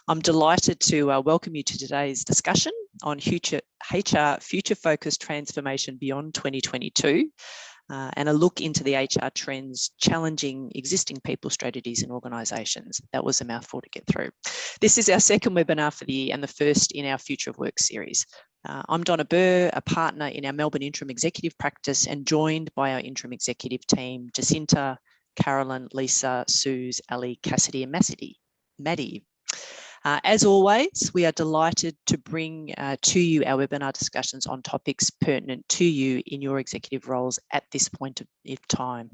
I'm delighted to welcome you to today's discussion on HR future-focused transformation beyond 2022 and a look into the HR trends challenging existing people strategies and organisations. That was a mouthful to get through. This is our second webinar for the year and the first in our Future of Work series. I'm Donna Burr, a partner in our Melbourne Interim Executive Practice and joined by our Interim Executive team, Jacinta, Carolyn, Lisa, Suze, Ali, Cassidy and Maddie. As always, we are delighted to bring to you our webinar discussions on topics pertinent to you in your executive roles at this point of time.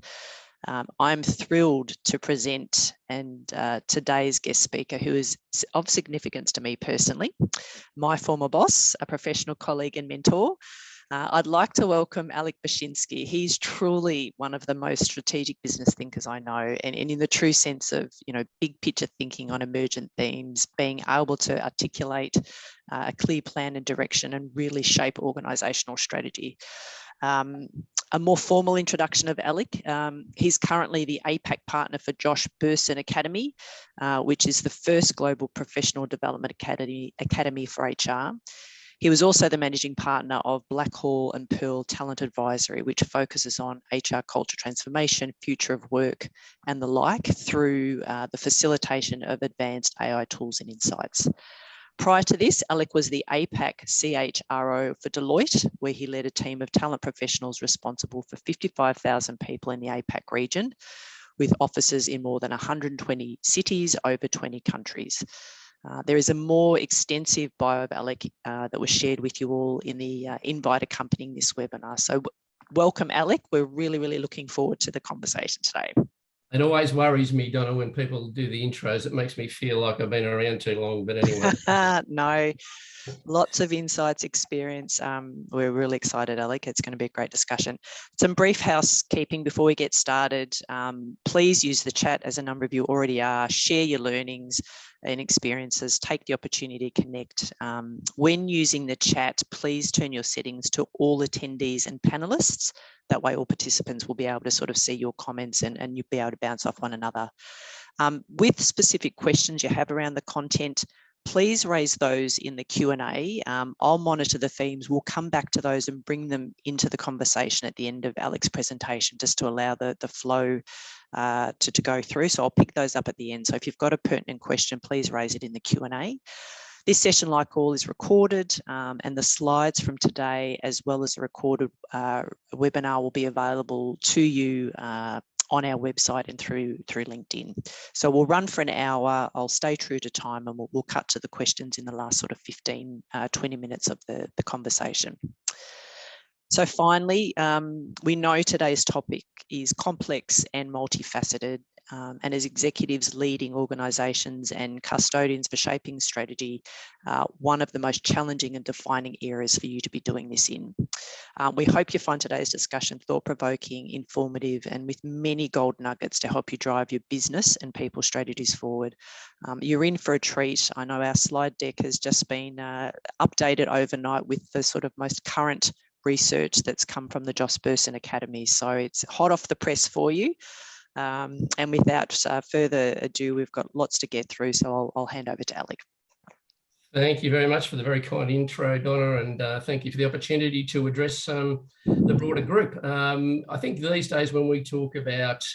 I'm thrilled to present today's guest speaker, who is of significance to me personally, my former boss, a professional colleague and mentor. I'd like to welcome Alec Bashinsky. He's truly one of the most strategic business thinkers I know, and in the true sense of, big picture thinking on emergent themes, being able to articulate a clear plan and direction and really shape organisational strategy. A more formal introduction of Alec. He's currently the APAC Partner for Josh Bersin Company, which is the first global professional development academy for HR. He was also the managing partner of Blackhall and Pearl Talent Advisory, which focuses on HR culture transformation, future of work, and the like through the facilitation of advanced AI tools and insights. Prior to this, Alec was the APAC CHRO for Deloitte, where he led a team of talent professionals responsible for 55,000 people in the APAC region, with offices in more than 120 cities over 20 countries. There is a more extensive bio of Alec that was shared with you all in the invite accompanying this webinar. So welcome, Alec. We're really looking forward to the conversation today. It always worries me, Donna, when people do the intros. It makes me feel like I've been around too long, but anyway. No, lots of insights, experience. We're really excited, Alec. It's going to be a great discussion. Some brief housekeeping before we get started. Please use the chat, as a number of you already are. Share your learnings and experiences. Take the opportunity to connect. When using the chat, please turn your settings to all attendees and panelists. That way all participants will be able to sort of see your comments and you'll be able to bounce off one another. With specific questions you have around the content, please raise those in the Q&A. I'll monitor the themes. We'll come back to those and bring them into the conversation at the end of Alec's presentation, just to allow the flow to go through. So I'll pick those up at the end. So if you've got a pertinent question, please raise it in the Q&A. This session, like all, is recorded, and the slides from today, as well as the recorded webinar, will be available to you on our website and through LinkedIn. So we'll run for an hour. I'll stay true to time, and we'll cut to the questions in the last sort of 15, 20 minutes of the conversation. So finally, we know today's topic is complex and multifaceted, and as executives leading organisations and custodians for shaping strategy, one of the most challenging and defining areas for you to be doing this in. We hope you find today's discussion thought-provoking, informative, and with many gold nuggets to help you drive your business and people strategies forward. You're in for a treat. I know our slide deck has just been updated overnight with the sort of most current research that's come from the Josh Bersin Academy. So it's hot off the press for you. And without further ado, we've got lots to get through, so I'll hand over to Alec. Thank you very much for the very kind intro, Donna, and thank you for the opportunity to address the broader group. I think these days when we talk about,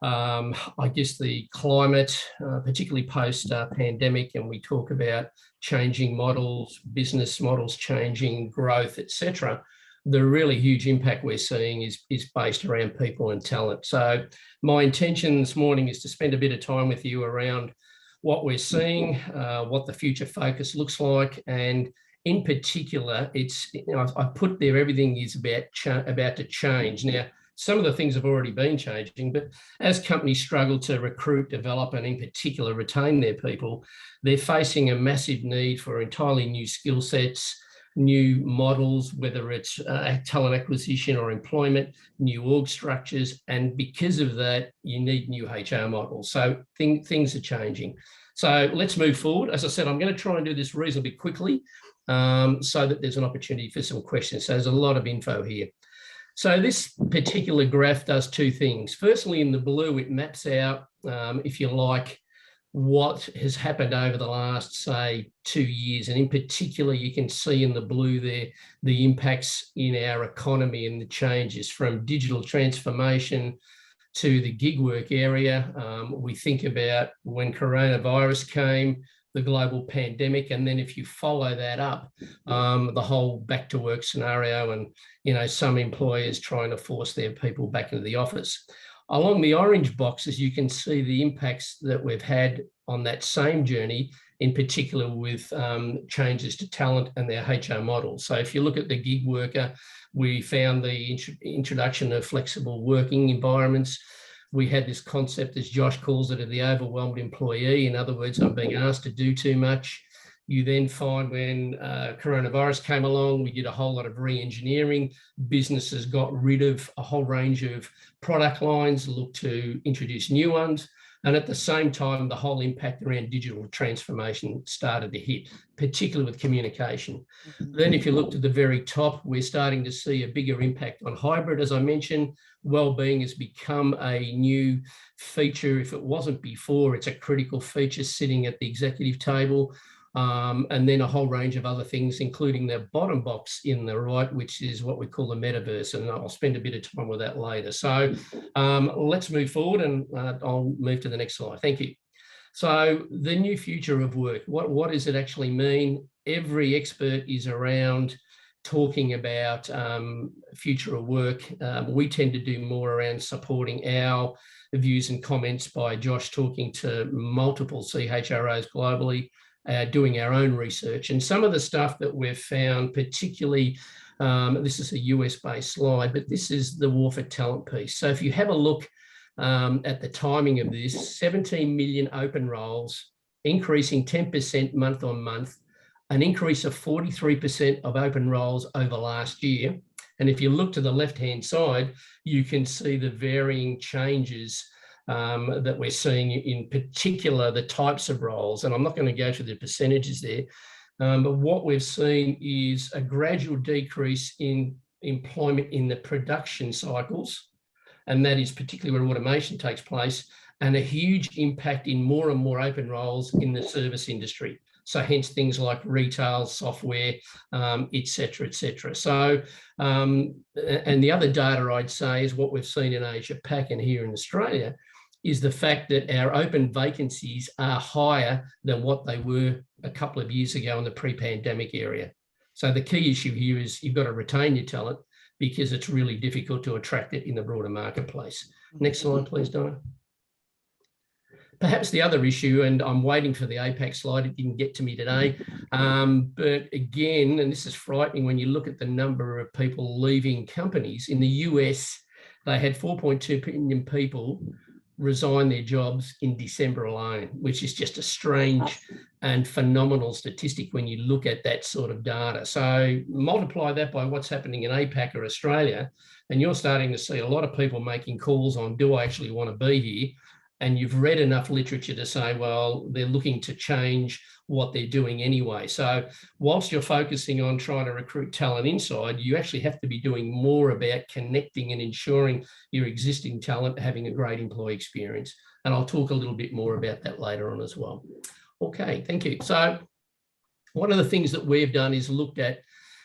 I guess, the climate, particularly post-pandemic, and we talk about changing models, business models changing, growth, etc., the really huge impact we're seeing is based around people and talent. So my intention this morning is to spend a bit of time with you around what we're seeing, what the future focus looks like, and in particular, it's, I put there everything is about to change. Now, some of the things have already been changing, but as companies struggle to recruit, develop, and in particular retain their people, they're facing a massive need for entirely new skill sets, new models, whether it's talent acquisition or employment, new org structures, and because of that, you need new HR models. So things are changing. So let's move forward. As I said, I'm going to try and do this reasonably quickly so that there's an opportunity for some questions. So there's a lot of info here. So this particular graph does two things. Firstly, in the blue, it maps out, if you like, what has happened over the last, say, 2 years. And in particular, you can see in the blue there, the impacts in our economy and the changes from digital transformation to the gig work area. We think about when coronavirus came, the global pandemic, and then if you follow that up, the whole back to work scenario and, you know, some employers trying to force their people back into the office. Along the orange boxes, you can see the impacts that we've had on that same journey, in particular with changes to talent and their HR models. So if you look at the gig worker, we found the introduction of flexible working environments. We had this concept, as Josh calls it, of the overwhelmed employee. In other words, I'm being asked to do too much. You then find when coronavirus came along, we did a whole lot of re-engineering. Businesses got rid of a whole range of product lines, looked to introduce new ones. And at the same time, the whole impact around digital transformation started to hit, particularly with communication. Then if you look to the very top, we're starting to see a bigger impact on hybrid. As I mentioned, wellbeing has become a new feature. If it wasn't before, it's a critical feature sitting at the executive table. And then a whole range of other things, including the bottom box in the right, which is what we call the metaverse. And I'll spend a bit of time with that later. So let's move forward, and I'll move to the next slide. Thank you. So the new future of work, what does it actually mean? Every expert is around talking about future of work. We tend to do more around supporting our views and comments by Josh talking to multiple CHROs globally, doing our own research. And some of the stuff that we've found, particularly, this is a US-based slide, but this is the war for talent piece. So if you have a look at the timing of this, 17 million open roles, increasing 10% month on month, an increase of 43% of open roles over last year. And if you look to the left-hand side, you can see the varying changes that we're seeing, in particular the types of roles. And I'm not going to go through the percentages there, but what we've seen is a gradual decrease in employment in the production cycles, and that is particularly where automation takes place, and a huge impact in more and more open roles in the service industry. So hence things like retail, software, et cetera, et cetera. So, and the other data I'd say is what we've seen in Asia-Pac and here in Australia, is the fact that our open vacancies are higher than what they were a couple of years ago in the pre-pandemic area. So the key issue here is you've got to retain your talent, because it's really difficult to attract it in the broader marketplace. Next slide, please, Donna. Perhaps the other issue, and I'm waiting for the APAC slide, it didn't get to me today, but again, and this is frightening when you look at the number of people leaving companies. In the US, they had 4.2 million people resign their jobs in December alone, which is just a strange and phenomenal statistic when you look at that sort of data. So multiply that by what's happening in APAC or Australia, and you're starting to see a lot of people making calls on, do I actually want to be here? And you've read enough literature to say, well, they're looking to change what they're doing anyway. So whilst you're focusing on trying to recruit talent inside, you actually have to be doing more about connecting and ensuring your existing talent having a great employee experience. And I'll talk a little bit more about that later on as well. Okay, thank you. So one of the things that we've done is looked at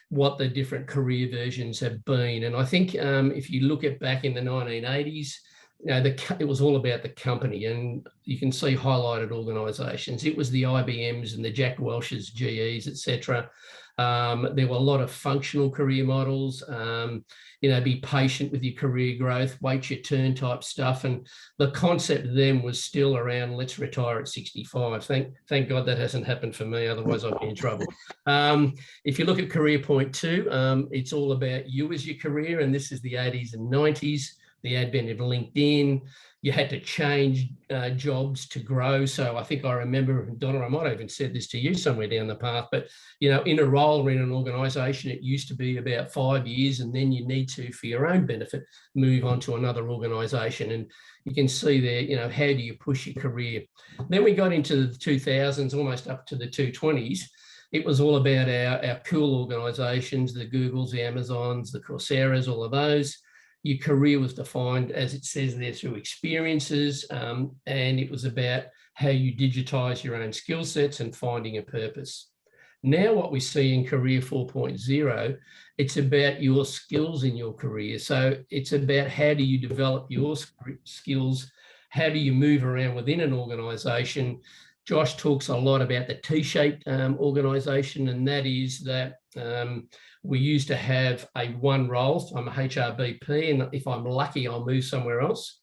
what the different career versions have been. And I think if you look at back in the 1980s, you know, it was all about the company, and you can see highlighted organisations. It was the IBMs and the Jack Welch's, GEs, etc. There were a lot of functional career models, you know, be patient with your career growth, wait your turn type stuff. And the concept then was still around, let's retire at 65. Thank God that hasn't happened for me, otherwise I'd be in trouble. If you look at career point 2, it's all about you as your career, and this is the 80s and 90s. The advent of LinkedIn, you had to change jobs to grow. So I think I remember, Donna, I might have even said this to you somewhere down the path, but, you know, in a role or in an organisation, it used to be about 5 years, and then you need to, for your own benefit, move on to another organisation. And you can see there, you know, how do you push your career? Then we got into the 2000s, almost up to the 2020s. It was all about our cool organisations, the Googles, the Amazons, the Coursera's, all of those. Your career was defined, as it says there, through experiences, and it was about how you digitize your own skill sets, and finding a purpose. Now what we see in Career 4.0, it's about your skills in your career. So it's about how do you develop your skills, how do you move around within an organisation. Josh talks a lot about the T-shaped organisation, and that is that we used to have a one role. So I'm a HRBP, and if I'm lucky, I'll move somewhere else.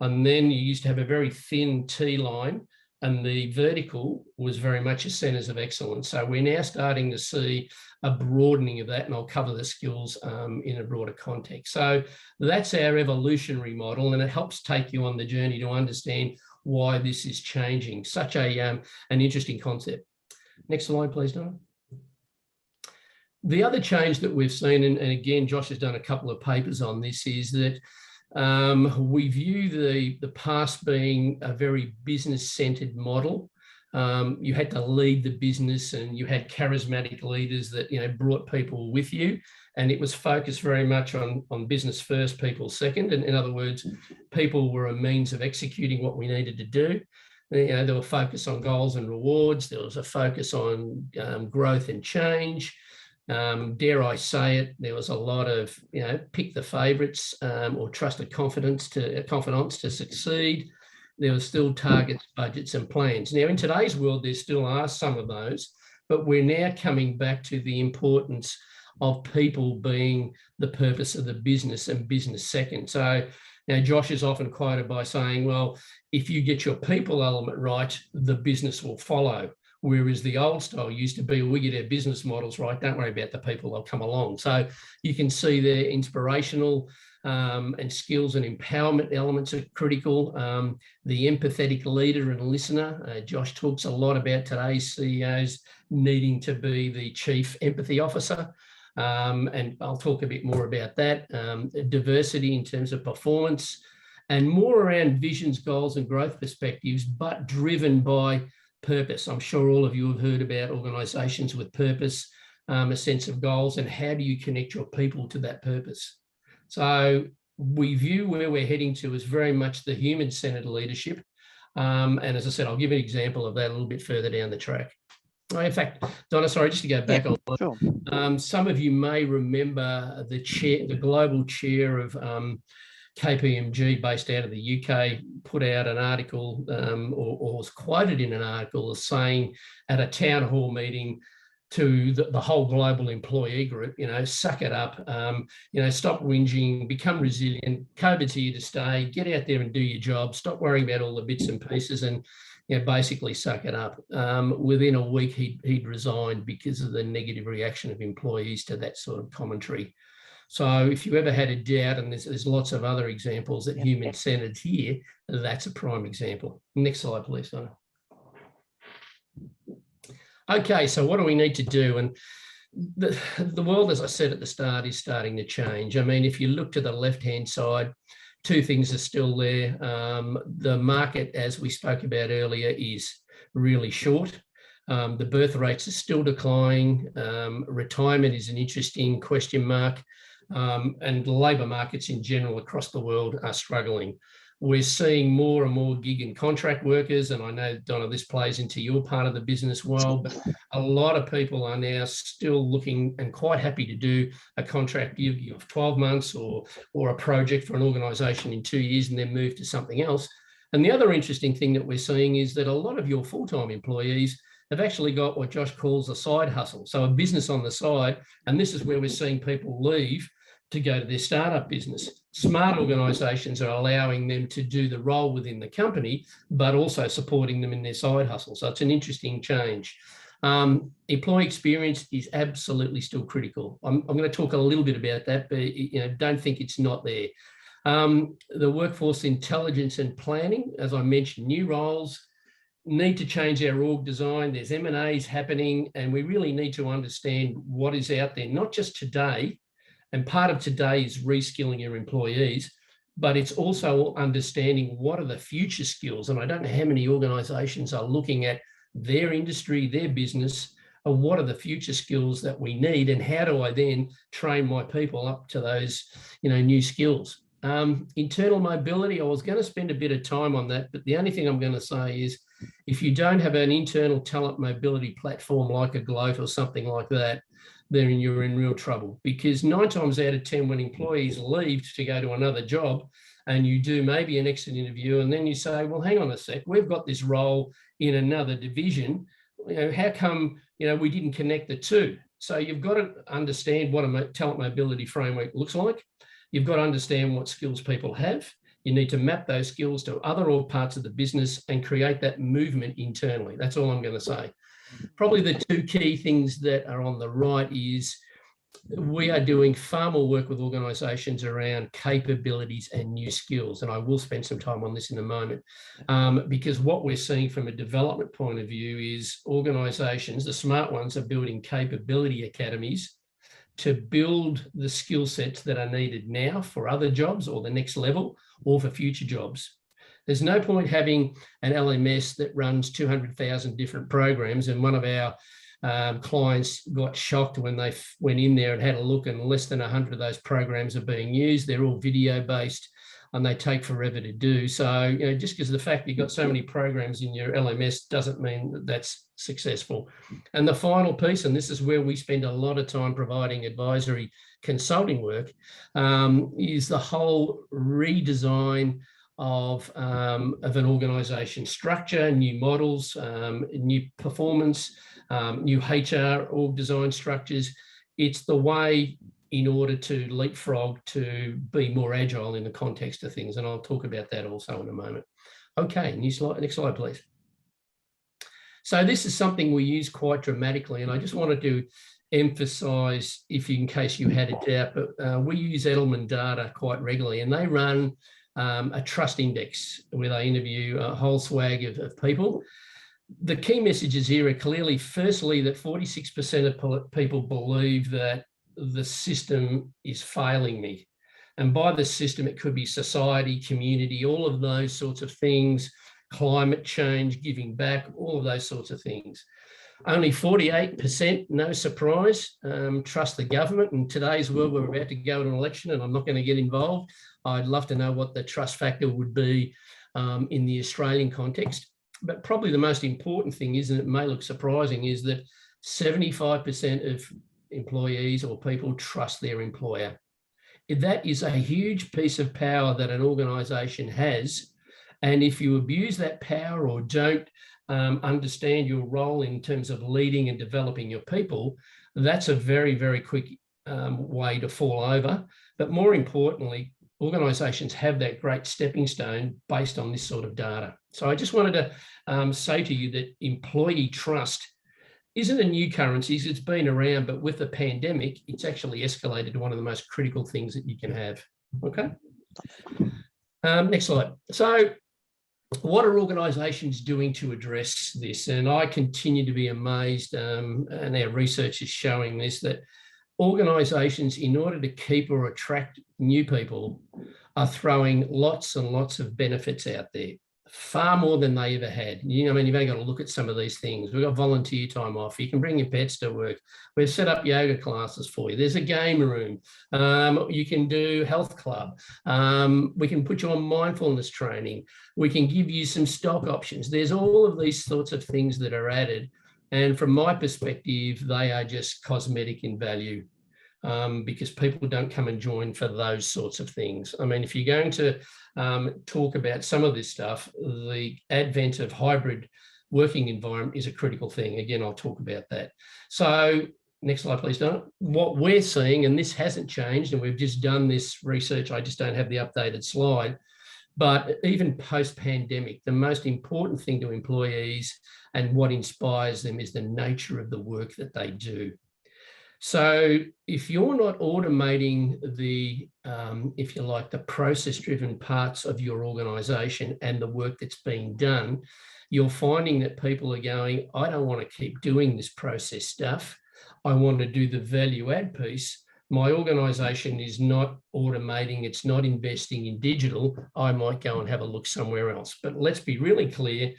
And then you used to have a very thin T line, and the vertical was very much a centres of excellence. So we're now starting to see a broadening of that, and I'll cover the skills in a broader context. So that's our evolutionary model, and it helps take you on the journey to understand why this is changing. Such an interesting concept. Next slide, please, Donna. The other change that we've seen, and again, Josh has done a couple of papers on this, is that we view the past being a very business-centered model. You had to lead the business, and you had charismatic leaders that brought people with you, and it was focused very much on business first, people second. And in other words, people were a means of executing what we needed to do. There were focus on goals and rewards. There was a focus on growth and change. Dare I say it, there was a lot of, pick the favourites or trusted confidants to succeed. There were still targets, budgets and plans. Now, in today's world, there still are some of those, but we're now coming back to the importance of people being the purpose of the business and business second. So, Josh is often quoted by saying, well, if you get your people element right, the business will follow. Whereas the old style used to be, we get our business models right, don't worry about the people, they'll come along. So you can see their inspirational and skills and empowerment elements are critical. The empathetic leader and listener. Josh talks a lot about today's CEOs needing to be the chief empathy officer. And I'll talk a bit more about that. Diversity in terms of performance, and more around visions, goals and growth perspectives, but driven by purpose. I'm sure all of you have heard about organisations with purpose, a sense of goals, and how do you connect your people to that purpose? So we view where we're heading to as very much the human-centred leadership. And as I said, I'll give an example of that a little bit further down the track. In fact, Donna, sorry, just to go back on. Sure. Some of you may remember the global chair of KPMG, based out of the UK, put out an article or was quoted in an article as saying at a town hall meeting to the whole global employee group, suck it up, stop whinging, become resilient, COVID's here to stay, get out there and do your job, stop worrying about all the bits and pieces, and basically suck it up. Within a week, he'd resigned because of the negative reaction of employees to that sort of commentary. So if you ever had a doubt, and there's lots of other examples that human-centered here, that's a prime example. Next slide, please, Donna. Okay, so what do we need to do? And the world, as I said at the start, is starting to change. I mean, if you look to the left-hand side, two things are still there. The market, as we spoke about earlier, is really short. The birth rates are still declining. Retirement is an interesting question mark. And the labour markets in general across the world are struggling. We're seeing more and more gig and contract workers, and I know, Donna, this plays into your part of the business well, but a lot of people are now still looking and quite happy to do a contract of 12 months or a project for an organisation in 2 years and then move to something else. And the other interesting thing that we're seeing is that a lot of your full-time employees have actually got what Josh calls a side hustle, so a business on the side, and this is where we're seeing people leave to go to their startup business. Smart organisations are allowing them to do the role within the company, but also supporting them in their side hustle. So it's an interesting change. Employee experience is absolutely still critical. I'm going to talk a little bit about that, but don't think it's not there. The workforce intelligence and planning, as I mentioned, new roles need to change our org design. There's M&As happening, and we really need to understand what is out there, not just today. And part of today is reskilling your employees, but it's also understanding what are the future skills. And I don't know how many organisations are looking at their industry, their business, and what are the future skills that we need, and how do I then train my people up to those, new skills. Internal mobility, I was going to spend a bit of time on that, but the only thing I'm going to say is if you don't have an internal talent mobility platform like a Gloat or something like that, then you're in real trouble, because 9 times out of 10 when employees leave to go to another job and you do maybe an exit interview and then you say, well, hang on a sec, we've got this role in another division, how come we didn't connect the two? So you've got to understand what a talent mobility framework looks like. You've got to understand what skills people have. You need to map those skills to other parts of the business and create that movement internally. That's all I'm going to say. Probably the 2 key things that are on the right is we are doing far more work with organisations around capabilities and new skills. And I will spend some time on this in a moment, because what we're seeing from a development point of view is organisations, the smart ones, are building capability academies to build the skill sets that are needed now for other jobs or the next level or for future jobs. There's no point having an LMS that runs 200,000 different programs, and one of our clients got shocked when they went in there and had a look, and less than 100 of those programs are being used. They're all video based and they take forever to do. So, just because of the fact you've got so many programs in your LMS doesn't mean that that's successful. And the final piece, and this is where we spend a lot of time providing advisory consulting work, is the whole redesign of an organisation structure, new models, new performance, new HR org design structures. It's the way in order to leapfrog to be more agile in the context of things. And I'll talk about that also in a moment. Okay, next slide, please. So this is something we use quite dramatically, and I just wanted to emphasise, in case you had a doubt, but we use Edelman data quite regularly, and they run a trust index where they interview a whole swag of people. The key messages here are clearly, firstly, that 46% of people believe that the system is failing me. And by the system, it could be society, community, all of those sorts of things, climate change, giving back, all of those sorts of things. Only 48%, no surprise, trust the government. In today's world, we're about to go to an election, and I'm not going to get involved. I'd love to know what the trust factor would be in the Australian context. But probably the most important thing is, and it may look surprising, is that 75% of employees or people trust their employer. That is a huge piece of power that an organisation has. And if you abuse that power or don't understand your role in terms of leading and developing your people, that's a very, very quick way to fall over. But more importantly, organisations have that great stepping stone based on this sort of data. So I just wanted to say to you that employee trust isn't a new currency. It's been around, but with the pandemic, it's actually escalated to one of the most critical things that you can have. Okay. Next slide. So what are organisations doing to address this? And I continue to be amazed, and our research is showing this, that organisations, in order to keep or attract new people, are throwing lots and lots of benefits out there, far more than they ever had. You've only got to look at some of these things. We've got volunteer time off. You can bring your pets to work. We've set up yoga classes for you. There's a game room. You can do health club. We can put you on mindfulness training. We can give you some stock options. There's all of these sorts of things that are added. And from my perspective, they are just cosmetic in value, because people don't come and join for those sorts of things. I mean, if you're going to talk about some of this stuff, the advent of hybrid working environment is a critical thing. Again, I'll talk about that. So next slide, please, Donna. What we're seeing, and this hasn't changed, and we've just done this research, I just don't have the updated slide, but even post-pandemic, the most important thing to employees and what inspires them is the nature of the work that they do. So if you're not automating the, if you like, the process-driven parts of your organisation and the work that's being done, you're finding that people are going, I don't want to keep doing this process stuff. I want to do the value add piece. My organisation is not automating, it's not investing in digital. I might go and have a look somewhere else. But let's be really clear,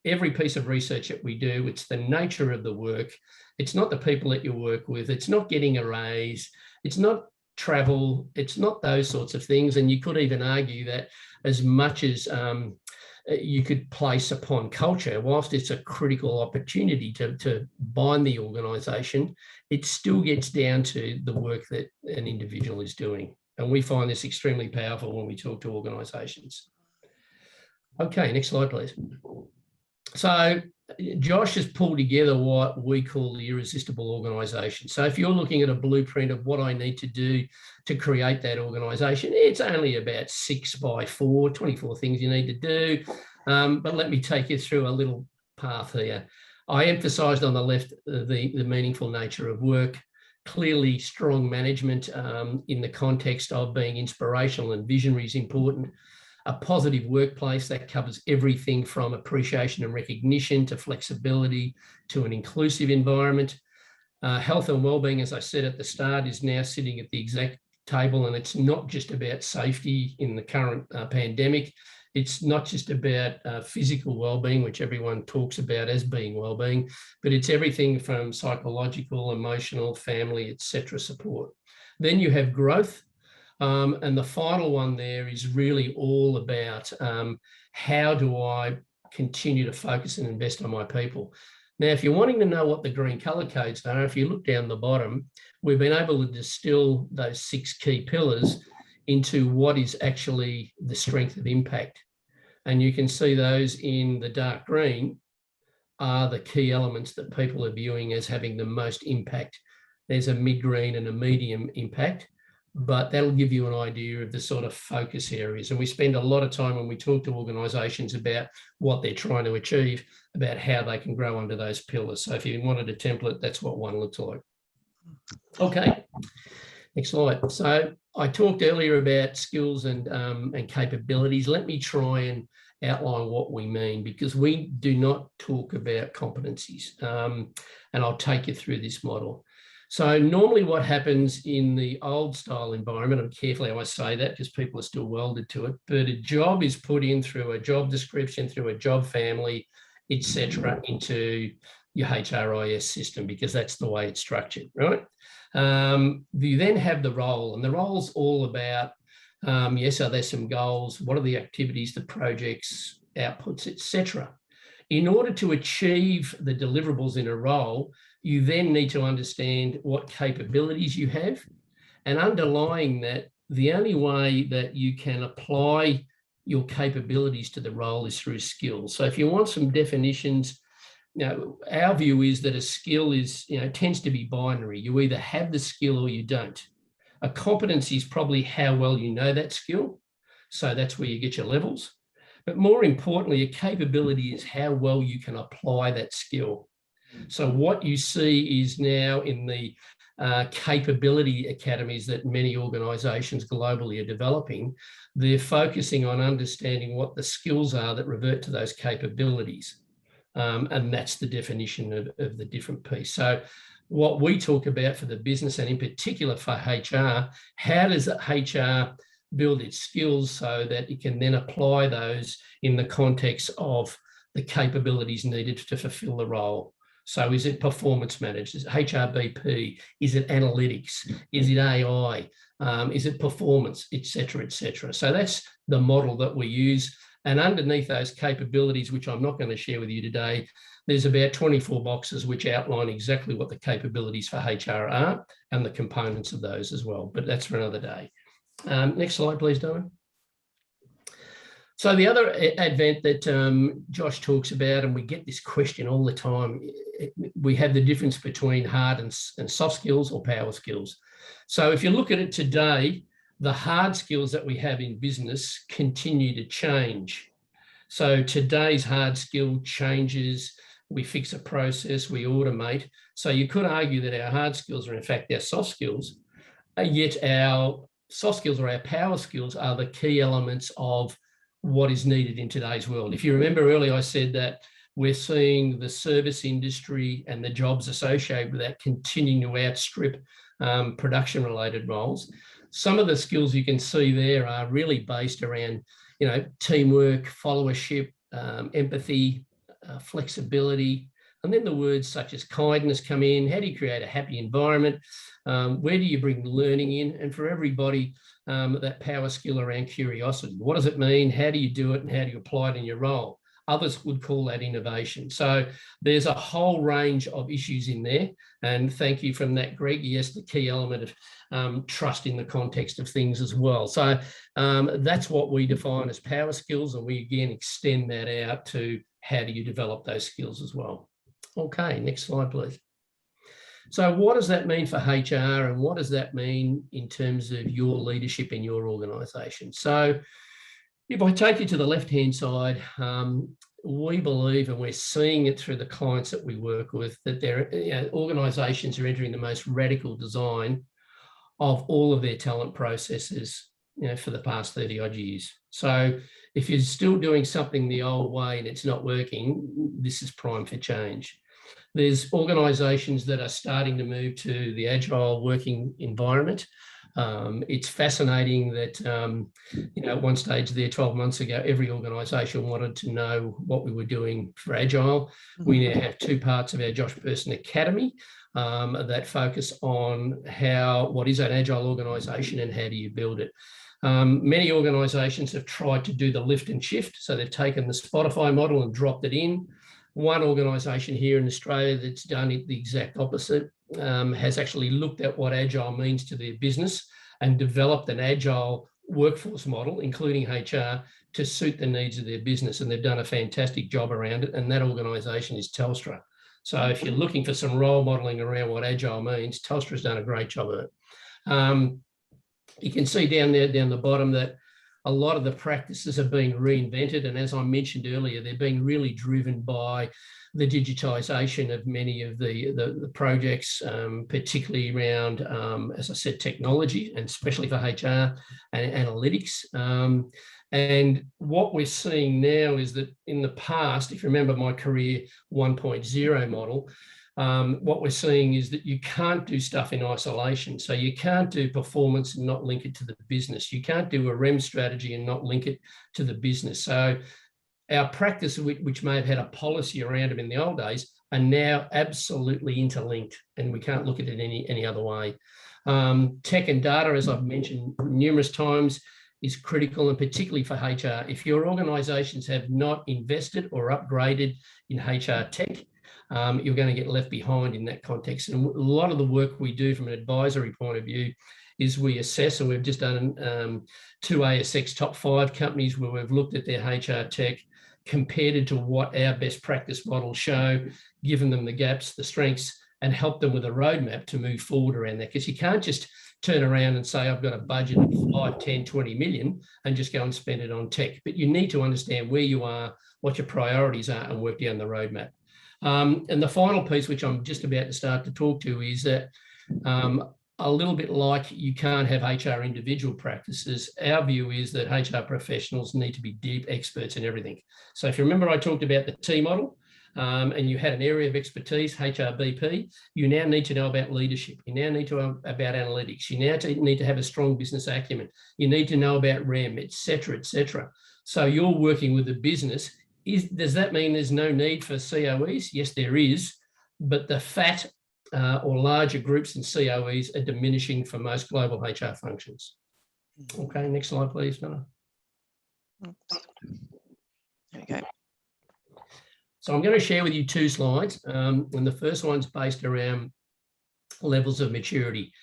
every piece of research that we do, it's the nature of the work. It's not the people that you work with. It's not getting a raise. It's not travel. It's not those sorts of things. And you could even argue that as much as you could place upon culture, whilst it's a critical opportunity to bind the organisation, it still gets down to the work that an individual is doing. And we find this extremely powerful when we talk to organisations. Okay, next slide, please. So Josh has pulled together what we call the irresistible organisation. So if you're looking at a blueprint of what I need to do to create that organisation, it's only about 6 by 4, 24 things you need to do. But let me take you through a little path here. I emphasised on the left the meaningful nature of work, clearly strong management in the context of being inspirational and visionary is important. A positive workplace that covers everything from appreciation and recognition to flexibility to an inclusive environment. Health and wellbeing, as I said at the start, is now sitting at the exec table, and it's not just about safety in the current pandemic. It's not just about physical wellbeing, which everyone talks about as being wellbeing, but it's everything from psychological, emotional, family, etc. support. Then you have growth. And the final one there is really all about how do I continue to focus and invest on my people. Now, if you're wanting to know what the green colour codes are, if you look down the bottom, we've been able to distill those 6 key pillars into what is actually the strength of impact. And you can see those in the dark green are the key elements that people are viewing as having the most impact. There's a mid-green and a medium impact, but that'll give you an idea of the sort of focus areas. And we spend a lot of time when we talk to organisations about what they're trying to achieve, about how they can grow under those pillars. So if you wanted a template, that's what one looks like. Okay, next slide. So I talked earlier about skills and capabilities. Let me try and outline what we mean, because we do not talk about competencies. And I'll take you through this model. So normally what happens in the old style environment, and carefully I say that because people are still welded to it, but a job is put in through a job description, through a job family, etc., into your HRIS system, because that's the way it's structured, right? You then have the role, and the role's all about, yes, are there some goals? What are the activities, the projects, outputs, etc.? In order to achieve the deliverables in a role, you then need to understand what capabilities you have, and underlying that, the only way that you can apply your capabilities to the role is through skills. So if you want some definitions, our view is that a skill is, tends to be binary. You either have the skill or you don't. A competency is probably how well you know that skill. So that's where you get your levels. But more importantly, a capability is how well you can apply that skill. So what you see is now in the capability academies that many organisations globally are developing, they're focusing on understanding what the skills are that revert to those capabilities. And that's the definition of the different piece. So what we talk about for the business, and in particular for HR, how does HR build its skills so that it can then apply those in the context of the capabilities needed to fulfill the role? So is it performance managed? Is it HRBP? Is it analytics? Is it AI? Is it performance, et cetera, et cetera? So that's the model that we use. And underneath those capabilities, which I'm not going to share with you today, there's about 24 boxes which outline exactly what the capabilities for HR are and the components of those as well. But that's for another day. Next slide, please, Darren. So the other advent that Josh talks about, and we get this question all the time, we have the difference between hard and soft skills or power skills. So if you look at it today, the hard skills that we have in business continue to change. So today's hard skill changes, we fix a process, we automate. So you could argue that our hard skills are in fact our soft skills, yet our soft skills or our power skills are the key elements of what is needed in today's world. If you remember earlier, I said that we're seeing the service industry and the jobs associated with that continuing to outstrip production-related roles. Some of the skills you can see there are really based around, teamwork, followership, empathy, flexibility, And then the words such as kindness come in. How do you create a happy environment? Where do you bring learning in? And for everybody, that power skill around curiosity. What does it mean? How do you do it? And how do you apply it in your role? Others would call that innovation. So there's a whole range of issues in there. And thank you from that, Greg. Yes, the key element of trust in the context of things as well. So that's what we define as power skills. And we, again, extend that out to how do you develop those skills as well. Okay, next slide, please. So what does that mean for HR, and what does that mean in terms of your leadership in your organisation? So if I take you to the left-hand side, we believe, and we're seeing it through the clients that we work with, that organisations are entering the most radical design of all of their talent processes, for the past 30 odd years. So if you're still doing something the old way and it's not working, this is prime for change. There's organisations that are starting to move to the agile working environment. It's fascinating that, at one stage there 12 months ago, every organisation wanted to know what we were doing for agile. We now have two parts of our Josh Bersin Academy that focus on what is an agile organisation and how do you build it. Many organisations have tried to do the lift and shift. So they've taken the Spotify model and dropped it in. One organisation here in Australia that's done it the exact opposite, has actually looked at what agile means to their business and developed an agile workforce model, including HR, to suit the needs of their business. And they've done a fantastic job around it. And that organisation is Telstra. So if you're looking for some role modelling around what agile means, Telstra's done a great job of it. You can see down there, down the bottom, that a lot of the practices are being reinvented. And as I mentioned earlier, they're being really driven by the digitisation of many of the projects, particularly around, as I said, technology, and especially for HR and analytics. And what we're seeing now is that in the past, if you remember my career 1.0 model, what we're seeing is that you can't do stuff in isolation. So you can't do performance and not link it to the business. You can't do a REM strategy and not link it to the business. So our practice, which may have had a policy around them in the old days, are now absolutely interlinked, and we can't look at it any other way. Tech and data, as I've mentioned numerous times, is critical, and particularly for HR. If your organisations have not invested or upgraded in HR tech, you're going to get left behind in that context. And a lot of the work we do from an advisory point of view is we assess, and we've just done 2 ASX top 5 companies where we've looked at their HR tech, compared it to what our best practice models show, given them the gaps, the strengths, and help them with a roadmap to move forward around that. Because you can't just turn around and say, I've got a budget of 5, 10, 20 million and just go and spend it on tech. But you need to understand where you are, what your priorities are, and work down the roadmap. And the final piece, which I'm just about to start to talk to, is that a little bit like you can't have HR individual practices, our view is that HR professionals need to be deep experts in everything. So if you remember, I talked about the T model, and you had an area of expertise, HRBP, you now need to know about leadership. You now need to know about analytics. You now need to have a strong business acumen. You need to know about REM, et cetera, et cetera. So you're working with the business. Does that mean there's no need for COEs? Yes, there is, but the fat or larger groups in COEs are diminishing for most global HR functions. Okay, next slide, please, Donna. There we go. So I'm going to share with you 2 slides, and the first one's based around levels of maturity.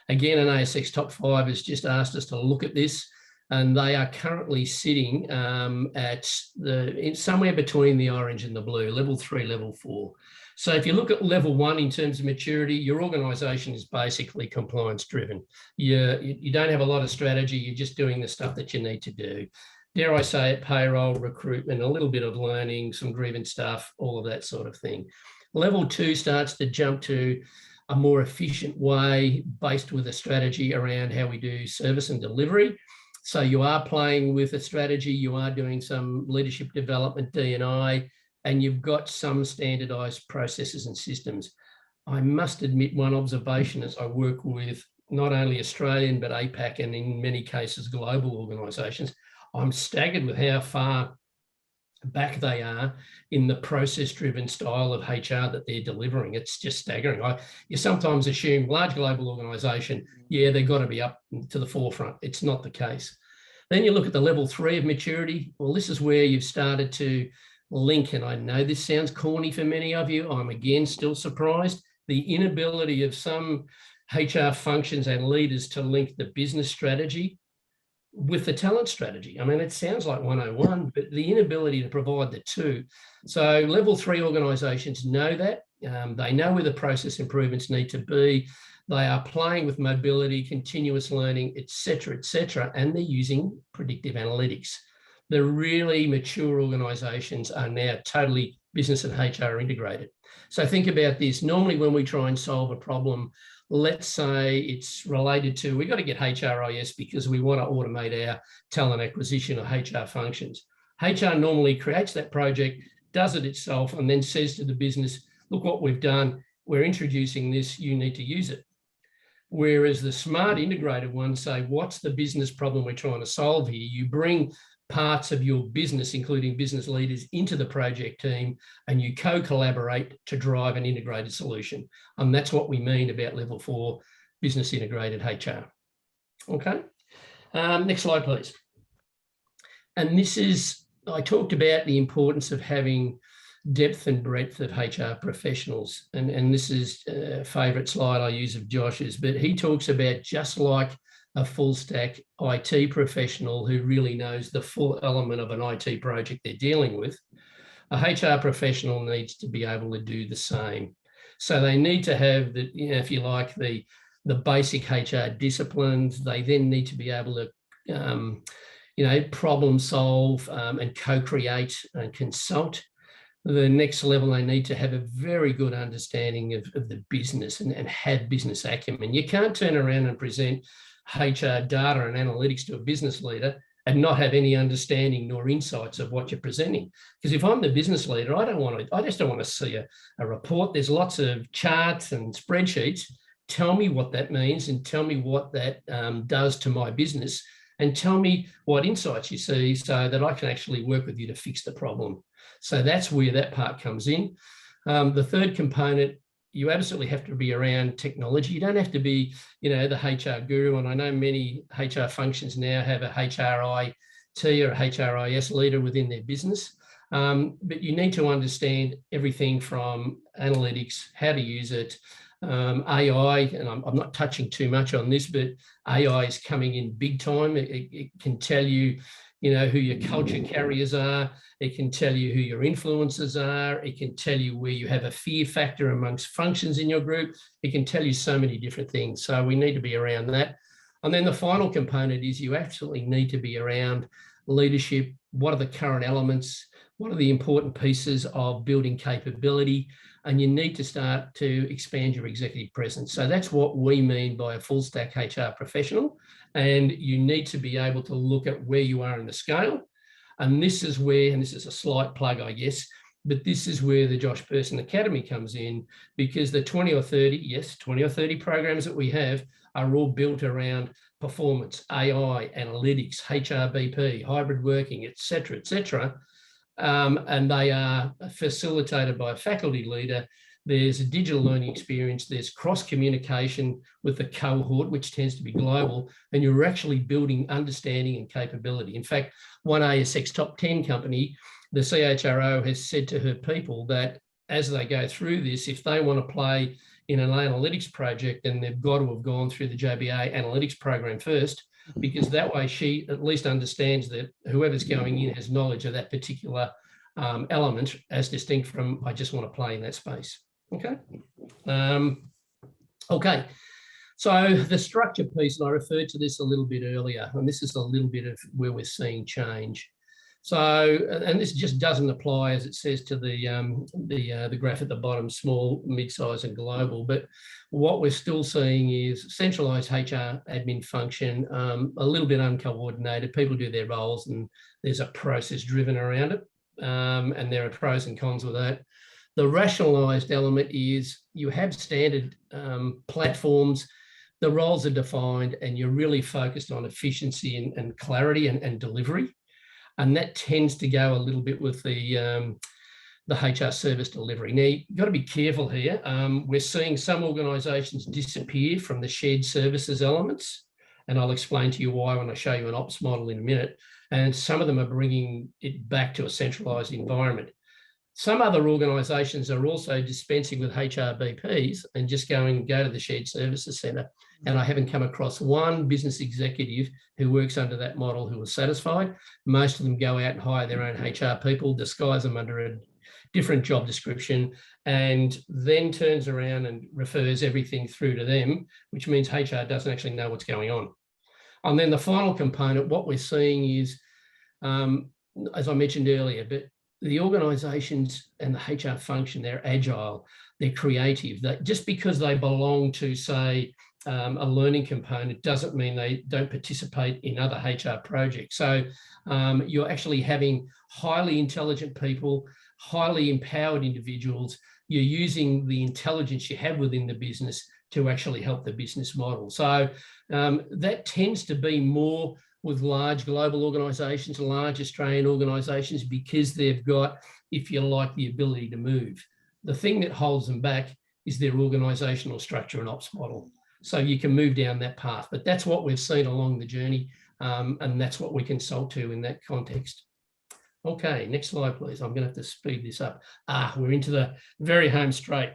Again, an ASX top 5 has just asked us to look at this, and they are currently sitting at somewhere between the orange and the blue, level 3, level 4. So if you look at level 1 in terms of maturity, your organisation is basically compliance driven. You don't have a lot of strategy, you're just doing the stuff that you need to do. Dare I say it, payroll, recruitment, a little bit of learning, some grievance stuff, all of that sort of thing. Level 2 starts to jump to a more efficient way based with a strategy around how we do service and delivery. So you are playing with a strategy, you are doing some leadership development, D&I, and you've got some standardised processes and systems. I must admit one observation as I work with not only Australian, but APAC, and in many cases, global organisations, I'm staggered with how far back they are in the process-driven style of HR that they're delivering. It's just staggering. You sometimes assume large global organisation, yeah, they've got to be up to the forefront. It's not the case. Then you look at the level 3 of maturity. Well, this is where you've started to link, and I know this sounds corny for many of you. I'm again still surprised. The inability of some HR functions and leaders to link the business strategy with the talent strategy. I mean, it sounds like 101, but the inability to provide the two. So level 3 organisations know that. They know where the process improvements need to be. They are playing with mobility, continuous learning, et cetera, and they're using predictive analytics. The really mature organisations are now totally business and HR integrated. So think about this. Normally when we try and solve a problem, let's say it's related to, we've got to get HRIS because we want to automate our talent acquisition or HR functions. HR normally creates that project, does it itself, and then says to the business, look what we've done, we're introducing this, you need to use it. Whereas the smart integrated ones say, what's the business problem we're trying to solve here? You bring parts of your business, including business leaders, into the project team, and you co-collaborate to drive an integrated solution. And that's what we mean about level 4 business integrated HR. Okay, next slide, please. And this is, I talked about the importance of having depth and breadth of HR professionals. And this is a favourite slide I use of Josh's, but he talks about just like a full stack IT professional who really knows the full element of an IT project they're dealing with, a HR professional needs to be able to do the same. So they need to have the, if you like, the basic HR disciplines. They then need to be able to, problem solve and co-create and consult. The next level, they need to have a very good understanding of the business and have business acumen. You can't turn around and present HR data and analytics to a business leader and not have any understanding nor insights of what you're presenting. Because if I'm the business leader, I just don't want to see a report. There's lots of charts and spreadsheets. Tell me what that means and tell me what that does to my business, and tell me what insights you see so that I can actually work with you to fix the problem. So that's where that part comes in. The third component, you absolutely have to be around technology. You don't have to be, the HR guru. And I know many HR functions now have a HRIT or a HRIS leader within their business. But you need to understand everything from analytics, how to use it, AI, and I'm not touching too much on this, but AI is coming in big time. It can tell you, who your culture carriers are. It can tell you who your influencers are. It can tell you where you have a fear factor amongst functions in your group. It can tell you so many different things. So we need to be around that. And then the final component is you absolutely need to be around leadership. What are the current elements? What are the important pieces of building capability? And you need to start to expand your executive presence. So that's what we mean by a full stack HR professional. And you need to be able to look at where you are in the scale. And this is where, and this is a slight plug, I guess, but this is where the Josh Bersin Academy comes in, because the 20 or 30 programs that we have are all built around performance, AI, analytics, HRBP, hybrid working, et cetera, and they are facilitated by a faculty leader. There's a digital learning experience, there's cross-communication with the cohort, which tends to be global, and you're actually building understanding and capability. In fact, one ASX top 10 company, the CHRO has said to her people that as they go through this, if they want to play in an analytics project, then they've got to have gone through the JBA analytics program first, because that way she at least understands that whoever's going in has knowledge of that particular element, as distinct from, I just want to play in that space. Okay. Okay. So the structure piece, and I referred to this a little bit earlier, and this is a little bit of where we're seeing change. So, and this just doesn't apply, as it says, to the graph at the bottom, small, mid-size and global. But what we're still seeing is centralised HR admin function, a little bit uncoordinated. People do their roles and there's a process driven around it. And there are pros and cons with that. The rationalised element is you have standard platforms, the roles are defined, and you're really focused on efficiency and clarity and delivery. And that tends to go a little bit with the HR service delivery. Now, you've got to be careful here. We're seeing some organisations disappear from the shared services elements, and I'll explain to you why when I show you an ops model in a minute. And some of them are bringing it back to a centralised environment. Some other organisations are also dispensing with HRBPs and just go to the shared services centre. And I haven't come across one business executive who works under that model who was satisfied. Most of them go out and hire their own HR people, disguise them under a different job description, and then turns around and refers everything through to them, which means HR doesn't actually know what's going on. And then the final component, what we're seeing is, as I mentioned earlier, but the organisations and the HR function, they're agile, they're creative. Just because they belong to, say, a learning component doesn't mean they don't participate in other HR projects. So you're actually having highly intelligent people, highly empowered individuals. You're using the intelligence you have within the business to actually help the business model. So that tends to be more with large global organisations, large Australian organisations, because they've got, if you like, the ability to move. The thing that holds them back is their organisational structure and ops model. So you can move down that path, but that's what we've seen along the journey, and that's what we consult to in that context. Okay, next slide, please. I'm going to have to speed this up. We're into the very home straight.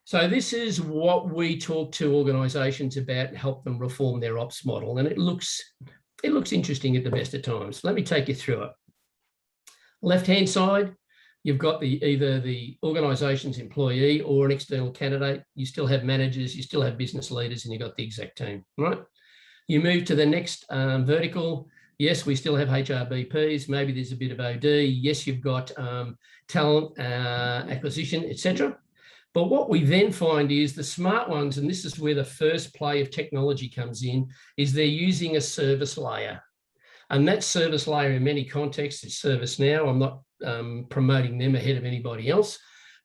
So this is what we talk to organisations about and help them reform their ops model, and it looks interesting at the best of times. Let me take you through it. Left-hand side, you've got either the organisation's employee or an external candidate. You still have managers, you still have business leaders, and you've got the exec team, right? You move to the next vertical. Yes, we still have HRBPs. Maybe there's a bit of OD. Yes, you've got talent acquisition, etc. But what we then find is the smart ones, and this is where the first play of technology comes in, is they're using a service layer. And that service layer in many contexts is ServiceNow. I'm not promoting them ahead of anybody else,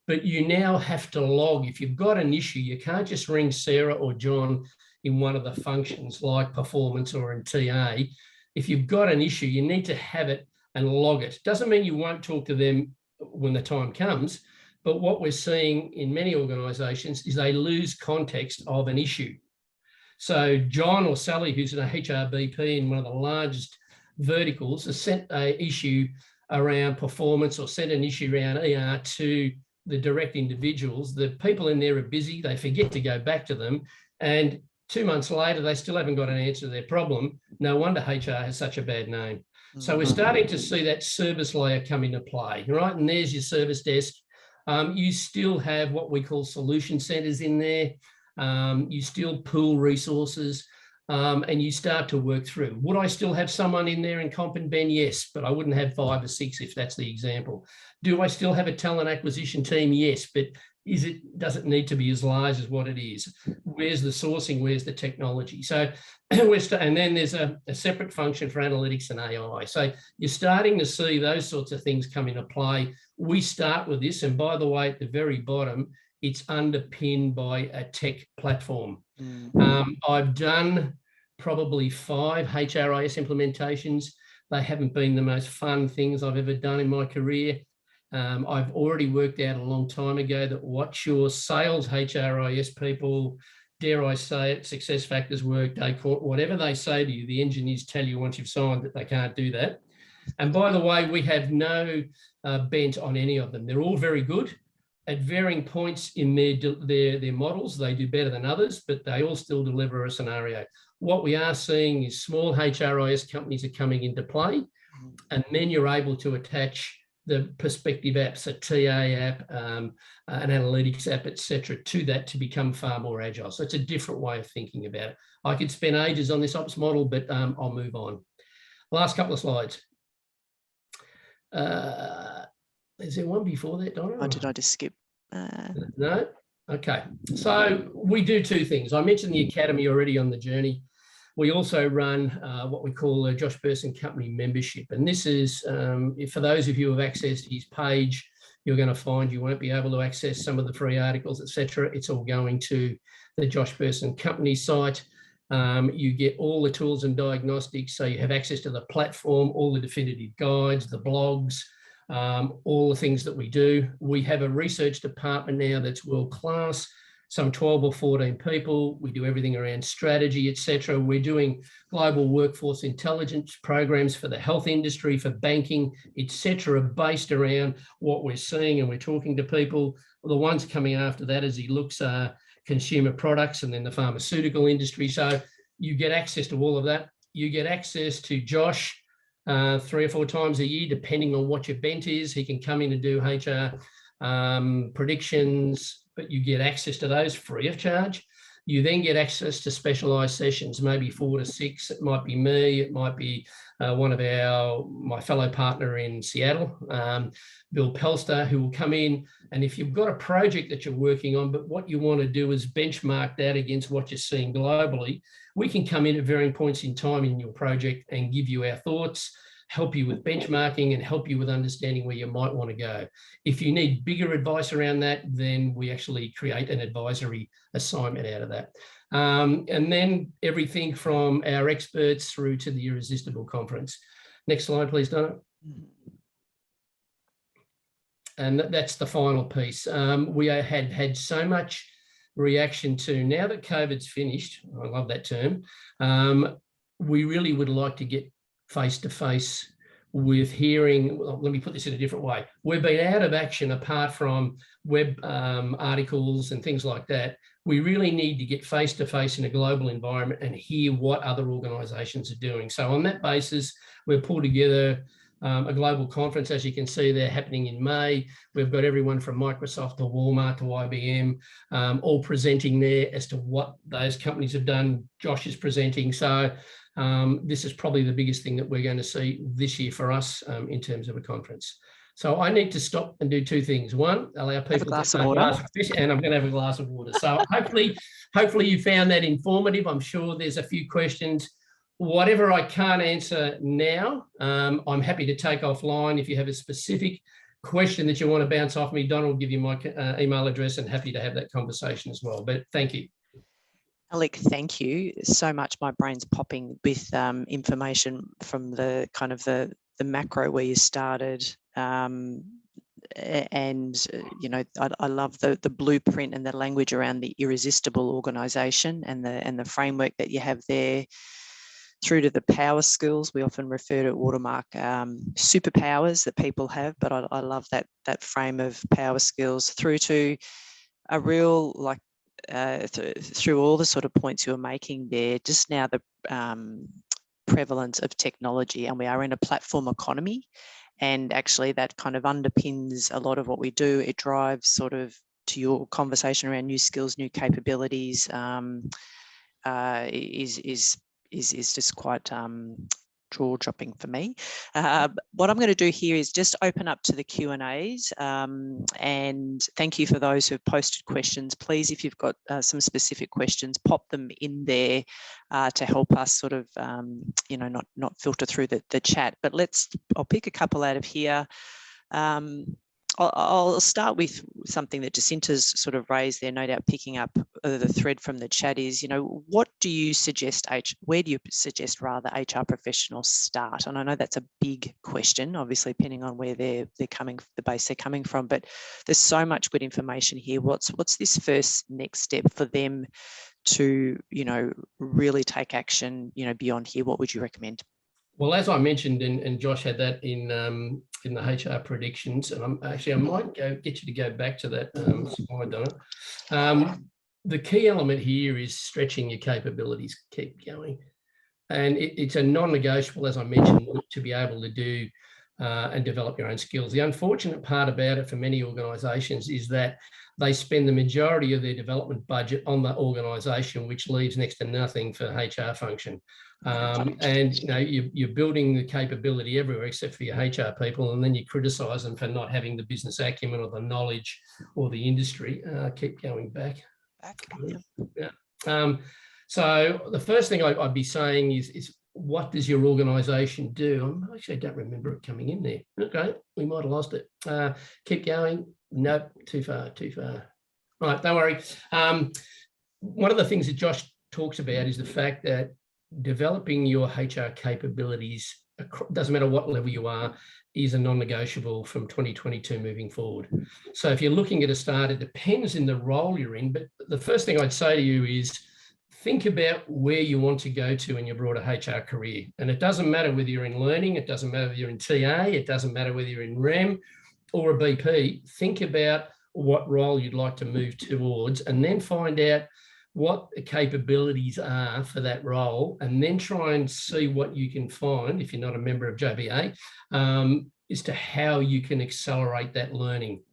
but you now have to log. If you've got an issue, you can't just ring Sarah or John in one of the functions like performance or in TA. If you've got an issue, you need to have it and log it. Doesn't mean you won't talk to them when the time comes, but what we're seeing in many organisations is they lose context of an issue. So John or Sally, who's an HRBP in one of the largest verticals, has sent an issue around performance or sent an issue around ER to the direct individuals. The people in there are busy, they forget to go back to them, and 2 months later, they still haven't got an answer to their problem. No wonder HR has such a bad name. So we're starting to see that service layer come into play, right? And there's your service desk. You still have what we call solution centres in there. You still pool resources, and you start to work through. Would I still have someone in there in Comp and Ben? Yes, but I wouldn't have 5 or 6 if that's the example. Do I still have a talent acquisition team? Yes, but does it need to be as large as what it is? Where's the sourcing? Where's the technology? So and then there's a separate function for analytics and AI. So you're starting to see those sorts of things come into play. We start with this, and by the way, at the very bottom, it's underpinned by a tech platform. I've done probably 5 HRIS implementations. They haven't been the most fun things I've ever done in my career. I've already worked out a long time ago that what your sales HRIS people, dare I say it, success factors, workday, whatever they say to you, the engineers tell you once you've signed that they can't do that. And by the way, we have no bent on any of them. They're all very good at varying points in their models. They do better than others, but they all still deliver a scenario. What we are seeing is small HRIS companies are coming into play, and then you're able to attach the prospective apps, a TA app, an analytics app, etc., to that to become far more agile. So it's a different way of thinking about it. I could spend ages on this ops model, but I'll move on. Last couple of slides. Is there one before that, Donna? Oh, did I just skip? No? Okay. So we do 2 things. I mentioned the Academy already on the journey. We also run what we call a Josh Bersin Company membership. And this is, for those of you who have accessed his page, you're going to find you won't be able to access some of the free articles, etc. It's all going to the Josh Bersin Company site. You get all the tools and diagnostics, so you have access to the platform, all the definitive guides, the blogs, all the things that we do. We have a research department now that's world-class, some 12 or 14 people. We do everything around strategy, etc. We're doing global workforce intelligence programs for the health industry, for banking, etc., based around what we're seeing, and we're talking to people. The ones coming after that, as he looks, consumer products and then the pharmaceutical industry. So you get access to all of that. You get access to Josh 3 or 4 times a year, depending on what your bent is. He can come in and do HR predictions, but you get access to those free of charge. You then get access to specialised sessions, maybe 4 to 6. It might be me, it might be one of my fellow partner in Seattle, Bill Pelster, who will come in. And if you've got a project that you're working on, but what you want to do is benchmark that against what you're seeing globally, we can come in at varying points in time in your project and give you our thoughts, help you with benchmarking, and help you with understanding where you might want to go. If you need bigger advice around that, then we actually create an advisory assignment out of that. And then everything from our experts through to the Irresistible conference. Next slide, please, Donna. And that's the final piece. We had so much reaction to, now that COVID's finished, I love that term, we really would like to get face-to-face with hearing. Well, let me put this in a different way. We've been out of action apart from web articles and things like that. We really need to get face-to-face in a global environment and hear what other organisations are doing. So on that basis, we've pulled together a global conference. As you can see, they're happening in May. We've got everyone from Microsoft to Walmart to IBM, all presenting there as to what those companies have done. Josh is presenting. So this is probably the biggest thing that we're going to see this year for us in terms of a conference. So I need to stop and do 2 things. One, allow people have a glass to of water, and I'm going to have a glass of water. So hopefully you found that informative. I'm sure there's a few questions. Whatever I can't answer now, I'm happy to take offline. If you have a specific question that you want to bounce off me, Don will give you my email address, and happy to have that conversation as well. But thank you. Alec, thank you so much. My brain's popping with information from the kind of the macro where you started. And you know, I love the blueprint and the language around the irresistible organisation and the framework that you have there, through to the power skills. We often refer to Watermark superpowers that people have, but I love that frame of power skills, through to a real, like, through all the sort of points you were making there, just now the prevalence of technology, and we are in a platform economy, and actually that kind of underpins a lot of what we do. It drives sort of to your conversation around new skills, new capabilities, is just quite jaw-dropping for me. What I'm going to do here is just open up to the Q&As, and thank you for those who have posted questions. Please, if you've got some specific questions, pop them in there to help us sort of, you know, not filter through the chat. But I'll pick a couple out of here. I'll start with something that Jacinta's sort of raised there, no doubt picking up the thread from the chat is, you know, where do you suggest rather HR professionals start? And I know that's a big question, obviously, depending on where the base they're coming from, but there's so much good information here. What's this first next step for them to, you know, really take action, you know, beyond here? What would you recommend? Well, as I mentioned, and Josh had that in the HR predictions, and I might get you to go back to that slide, Donna. The key element here is stretching your capabilities, keep going. And it's a non-negotiable, as I mentioned, to be able to do and develop your own skills. The unfortunate part about it for many organisations is that they spend the majority of their development budget on the organisation, which leaves next to nothing for HR function. And you know, you're building the capability everywhere except for your HR people, and then you criticise them for not having the business acumen or the knowledge or the industry. Keep going back. Yeah. So the first thing I'd be saying is what does your organisation do? I don't remember it coming in there. Okay, we might have lost it. Keep going. Nope, too far. Right, don't worry. One of the things that Josh talks about is the fact that developing your HR capabilities, doesn't matter what level you are, is a non-negotiable from 2022 moving forward. So if you're looking at a start, it depends in the role you're in, but the first thing I'd say to you is think about where you want to go to in your broader HR career. And it doesn't matter whether you're in learning, it doesn't matter whether you're in TA, it doesn't matter whether you're in REM or a BP. Think about what role you'd like to move towards, and then find out what the capabilities are for that role, and then try and see what you can find, if you're not a member of JBA, as to how you can accelerate that learning.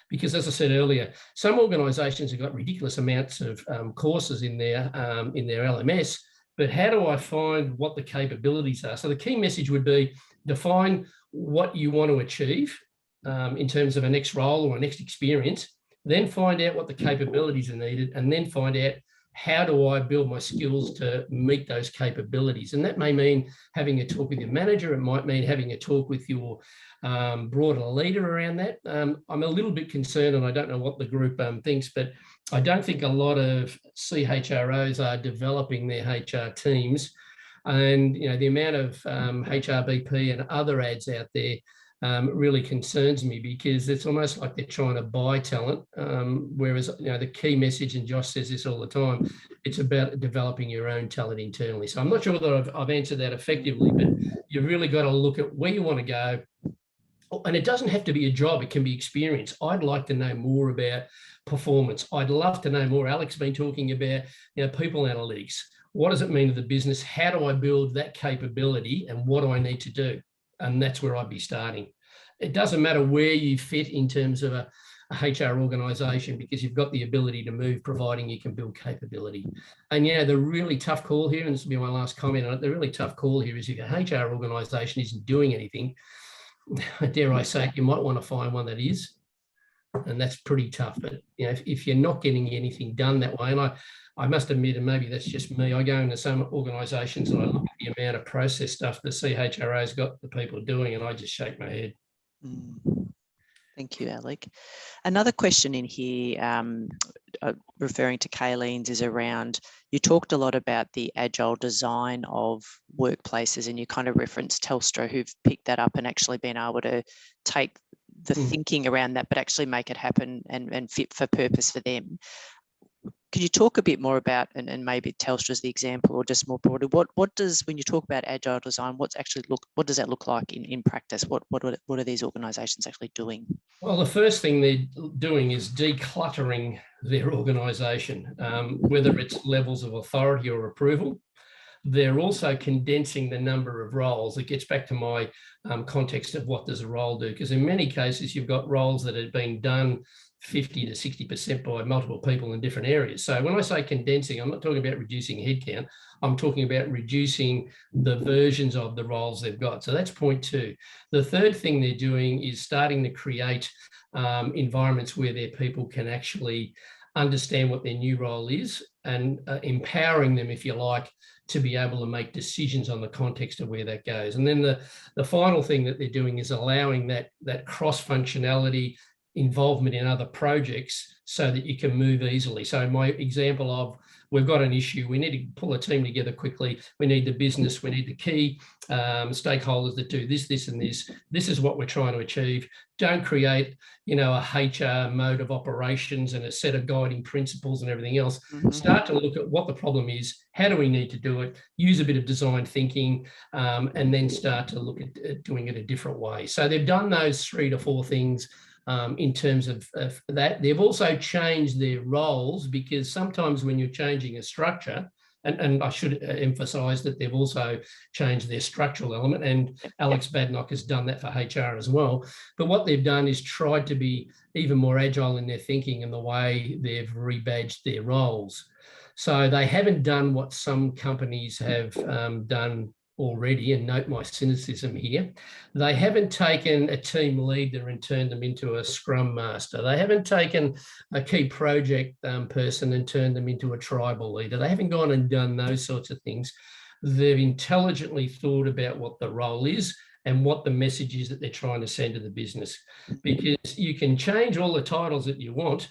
Because as I said earlier, some organisations have got ridiculous amounts of courses in their LMS, but how do I find what the capabilities are? So the key message would be define what you want to achieve in terms of a next role or a next experience, then find out what the capabilities are needed, and then find out how do I build my skills to meet those capabilities. And that may mean having a talk with your manager. It might mean having a talk with your broader leader around that. I'm a little bit concerned, and I don't know what the group thinks, but I don't think a lot of CHROs are developing their HR teams. And the amount of HRBP and other ads out there really concerns me, because it's almost like they're trying to buy talent, whereas the key message, and Josh says this all the time, it's about developing your own talent internally. So I'm not sure that I've answered that effectively, but you've really got to look at where you want to go. And it doesn't have to be a job, it can be experience. I'd like to know more about performance. I'd love to know more. Alec's been talking about people analytics. What does it mean to the business? How do I build that capability, and what do I need to do? And that's where I'd be starting. It doesn't matter where you fit in terms of a HR organisation, because you've got the ability to move, providing you can build capability. And the really tough call here, and this will be my last comment on it, the really tough call here is if your HR organisation isn't doing anything, dare I say it, you might want to find one that is. And that's pretty tough. But if you're not getting anything done that way, and I must admit, and maybe that's just me, I go into some organisations and I look at the amount of process stuff the CHRO's got the people doing, and I just shake my head. Thank you, Alec. Another question in here, referring to Kayleen's, is around, you talked a lot about the agile design of workplaces, and you kind of referenced Telstra, who've picked that up and actually been able to take the thinking around that, but actually make it happen and fit for purpose for them. Could you talk a bit more about, and maybe Telstra's the example, or just more broadly, what does, when you talk about agile design, what does that look like in practice? What are these organisations actually doing? Well, the first thing they're doing is decluttering their organisation, whether it's levels of authority or approval. They're also condensing the number of roles. It gets back to my context of what does a role do, because in many cases you've got roles that have been done 50 to 60% by multiple people in different areas. So when I say condensing, I'm not talking about reducing headcount. I'm talking about reducing the versions of the roles they've got. So that's point two. The third thing they're doing is starting to create environments where their people can actually understand what their new role is, and empowering them, if you like, to be able to make decisions on the context of where that goes. And then the final thing that they're doing is allowing that cross-functionality, involvement in other projects, so that you can move easily. So my example of, we've got an issue, we need to pull a team together quickly, we need the business, we need the key stakeholders that do this and this. This is what we're trying to achieve. Don't create, a HR mode of operations and a set of guiding principles and everything else. Start to look at what the problem is, how do we need to do it, use a bit of design thinking, and then start to look at doing it a different way. So they've done those 3 to 4 things. In terms of that, they've also changed their roles, because sometimes when you're changing a structure, and I should emphasise that they've also changed their structural element, and Alex Badnock has done that for HR as well. But what they've done is tried to be even more agile in their thinking and the way they've rebadged their roles. So they haven't done what some companies have done already, and note my cynicism here. They haven't taken a team leader and turned them into a scrum master. They haven't taken a key project person and turned them into a tribal leader. They haven't gone and done those sorts of things. They've intelligently thought about what the role is and what the message is that they're trying to send to the business. Because you can change all the titles that you want,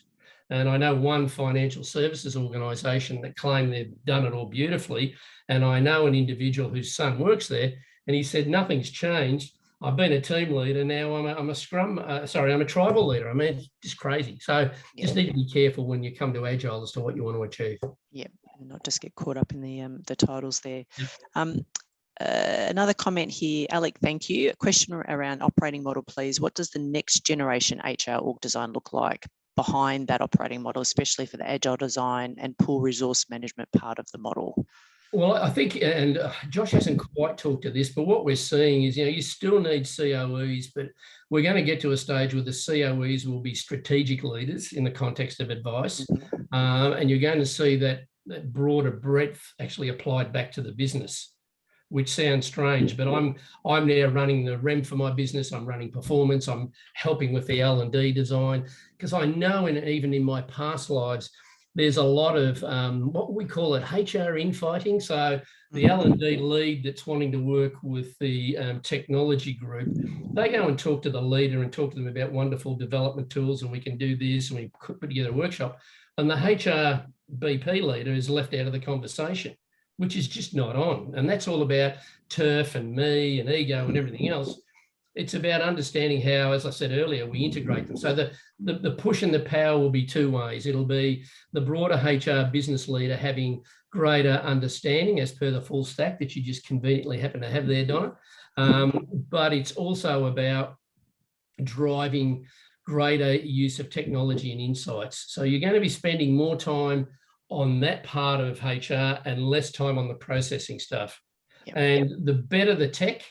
And I know one financial services organisation that claim they've done it all beautifully. And I know an individual whose son works there, and he said, nothing's changed. I've been a team leader, now I'm a tribal leader. I mean, it's just crazy. So just need to be careful when you come to Agile as to what you want to achieve. Yeah, and not just get caught up in the titles there. Yep. Another comment here, Alec, thank you. A question around operating model, please. What does the next generation HR org design look like behind that operating model, especially for the agile design and pool resource management part of the model? Well, I think, and Josh hasn't quite talked to this, but what we're seeing is, you still need COEs, but we're going to get to a stage where the COEs will be strategic leaders in the context of advice. And you're going to see that broader breadth actually applied back to the business, which sounds strange, but I'm now running the REM for my business. I'm running performance. I'm helping with the L&D design, because I know, and even in my past lives, there's a lot of what we call it HR infighting. So the L&D lead that's wanting to work with the technology group, they go and talk to the leader and talk to them about wonderful development tools, and we can do this, and we could put together a workshop. And the HR BP leader is left out of the conversation, which is just not on. And that's all about turf and me and ego and everything else. It's about understanding how, as I said earlier, we integrate them. So the push and the power will be two ways. It'll be the broader HR business leader having greater understanding as per the full stack that you just conveniently happen to have there, Donna. But it's also about driving greater use of technology and insights. So you're going to be spending more time on that part of HR and less time on the processing stuff. And the better the tech,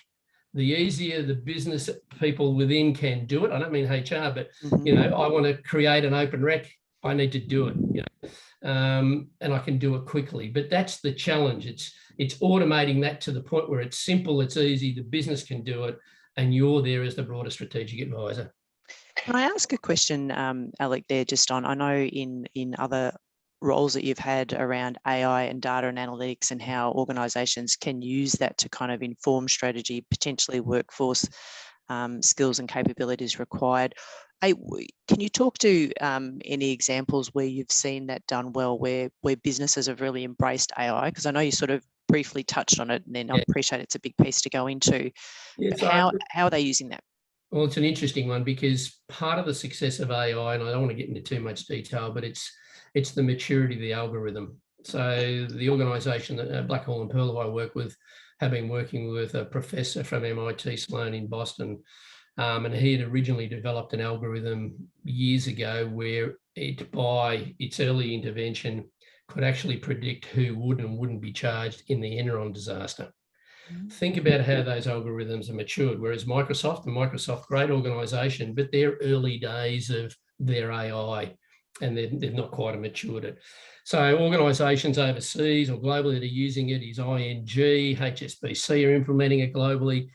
the easier the business people within can do it. I don't mean HR, but I want to create an open rec. I need to do it, and I can do it quickly. But that's the challenge. It's automating that to the point where it's simple, it's easy, the business can do it, and you're there as the broader strategic advisor. Can I ask a question, Alec? There, just on, I know in other roles that you've had around AI and data and analytics, and how organisations can use that to kind of inform strategy, potentially workforce skills and capabilities required. Can you talk to any examples where you've seen that done well, where businesses have really embraced AI? Because I know you sort of briefly touched on it, and then I appreciate it's a big piece to go into. How are they using that? Well, it's an interesting one, because part of the success of AI, and I don't want to get into too much detail, but it's the maturity of the algorithm. So the organisation that Blackhall and Pearl, who I work with, have been working with a professor from MIT Sloan in Boston, and he had originally developed an algorithm years ago where it, by its early intervention, could actually predict who would and wouldn't be charged in the Enron disaster. Think about how those algorithms are matured, whereas Microsoft, great organisation, but they're early days of their AI, and they've not quite matured it. So organisations overseas or globally that are using it is ING, HSBC are implementing it globally.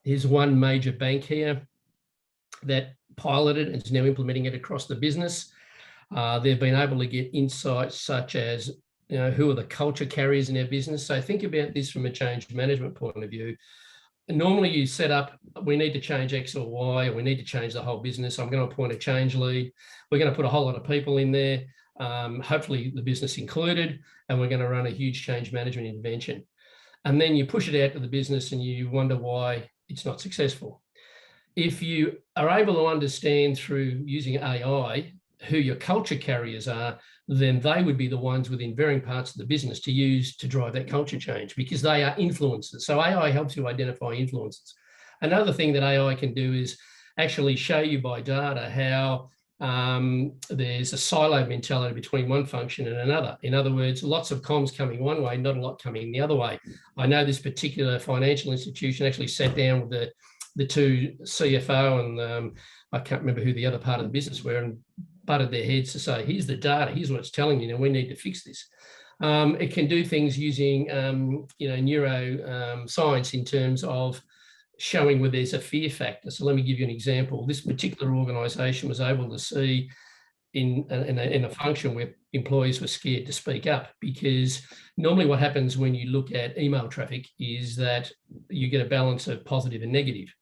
Here's one major bank here that piloted and is now implementing it across the business. They've been able to get insights such as, who are the culture carriers in our business? So think about this from a change management point of view. And normally you set up, we need to change X or Y, or we need to change the whole business. I'm going to appoint a change lead. We're going to put a whole lot of people in there, hopefully the business included, and we're going to run a huge change management intervention. And then you push it out to the business and you wonder why it's not successful. If you are able to understand through using AI who your culture carriers are, then they would be the ones within varying parts of the business to use to drive that culture change, because they are influencers. So AI helps you identify influencers. Another thing that AI can do is actually show you by data how there's a silo mentality between one function and another. In other words, lots of comms coming one way, not a lot coming the other way. I know this particular financial institution actually sat down with the two CFO and I can't remember who the other part of the business were, and butted their heads to say, here's the data, here's what it's telling you, now we need to fix this. It can do things using neuroscience in terms of showing where there's a fear factor. So let me give you an example. This particular organisation was able to see in a function where employees were scared to speak up, because normally what happens when you look at email traffic is that you get a balance of positive and negative.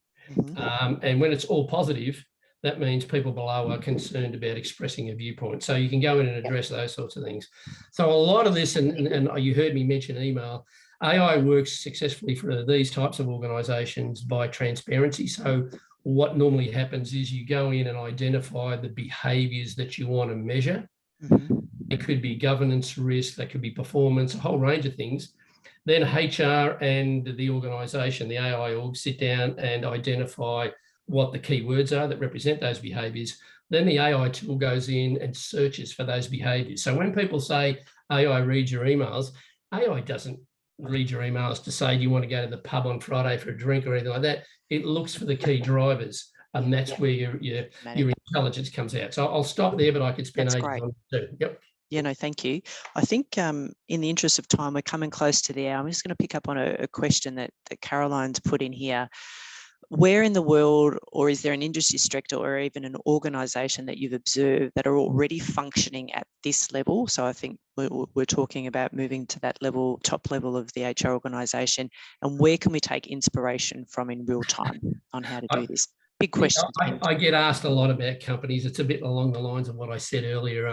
And when it's all positive, that means people below are concerned about expressing a viewpoint. So you can go in and address those sorts of things. So a lot of this, and you heard me mention email, AI works successfully for these types of organisations by transparency. So what normally happens is you go in and identify the behaviours that you want to measure. Mm-hmm. It could be governance risk, that could be performance, a whole range of things. Then HR and the organisation, the AI org, sit down and identify what the key words are that represent those behaviours. Then the AI tool goes in and searches for those behaviours. So when people say AI reads your emails, AI doesn't read your emails to say, do you want to go to the pub on Friday for a drink or anything like that? It looks for the key drivers, and that's where your intelligence comes out. So I'll stop there, but I could spend ages on it too. Yep. Yeah, no, thank you. I think in the interest of time, we're coming close to the hour. I'm just going to pick up on a question that Caroline's put in here. Where in the world, or is there an industry sector or even an organisation that you've observed that are already functioning at this level? So I think we're talking about moving to that level, top level of the HR organisation, and where can we take inspiration from in real time on how to do this? Big question. I get asked a lot about companies. It's a bit along the lines of what I said earlier.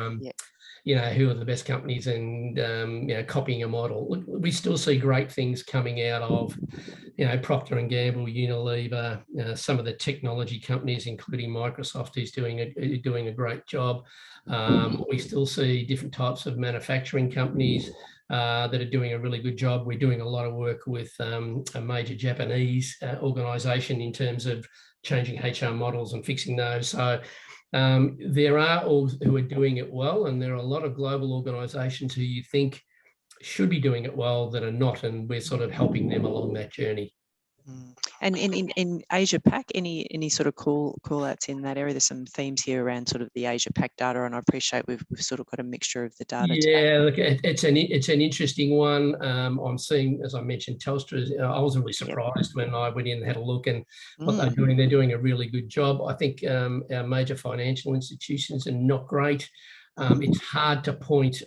You know, who are the best companies, and you know, copying a model. Look, we still see great things coming out of, you know, Procter & Gamble, Unilever, some of the technology companies, including Microsoft, is doing a great job. We still see different types of manufacturing companies that are doing a really good job. We're doing a lot of work with a major Japanese organisation in terms of changing HR models and fixing those. So there are orgs who are doing it well, and there are a lot of global organisations who you think should be doing it well that are not, and we're sort of helping them along that journey. And in Asia Pac, any sort of call outs in that area? There's some themes here around sort of the Asia Pac data, and I appreciate we've sort of got a mixture of the data. Yeah, look, it's an interesting one. I'm seeing, as I mentioned, Telstra. I was really surprised when I went in and had a look, and what they're doing. They're doing a really good job. I think our major financial institutions are not great. It's hard to point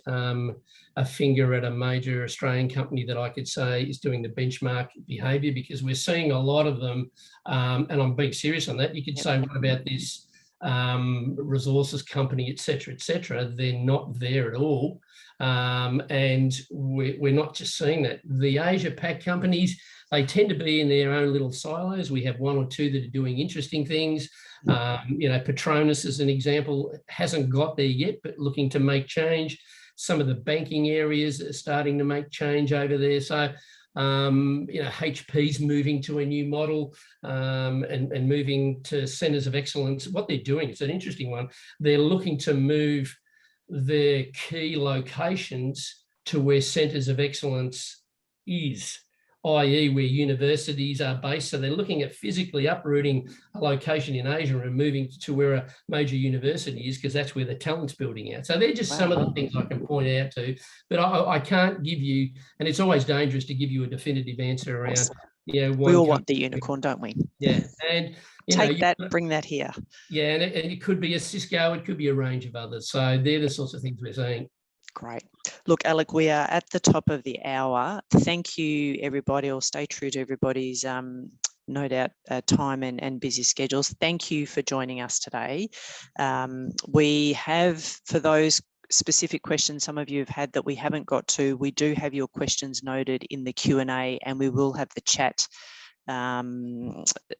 a finger at a major Australian company that I could say is doing the benchmark behaviour, because we're seeing a lot of them, and I'm being serious on that. You could say, what about this resources company, et cetera, they're not there at all. And we're not just seeing that. The Asia Pac companies, they tend to be in their own little silos. We have one or two that are doing interesting things. You know, Petronas, as an example, hasn't got there yet, but looking to make change. Some of the banking areas are starting to make change over there. So, you know, HP's moving to a new model and moving to centres of excellence. What they're doing, it's an interesting one. They're looking to move their key locations to where centres of excellence is, i.e. where universities are based. So they're looking at physically uprooting a location in Asia and moving to where a major university is, because that's where the talent's building out. So they're just some of the things I can point out to, but I can't give you, and it's always dangerous to give you a definitive answer around, you know, we all want the unicorn, don't we? Yeah. And take that, bring that here. Yeah, and it could be a Cisco, it could be a range of others. So they're the sorts of things we're seeing. Great. Look, Alec, we are at the top of the hour. Thank you, everybody. I'll stay true to everybody's no doubt time and busy schedules. Thank you for joining us today. We have, for those specific questions some of you have had that we haven't got to, we do have your questions noted in the Q&A, and we will have the chat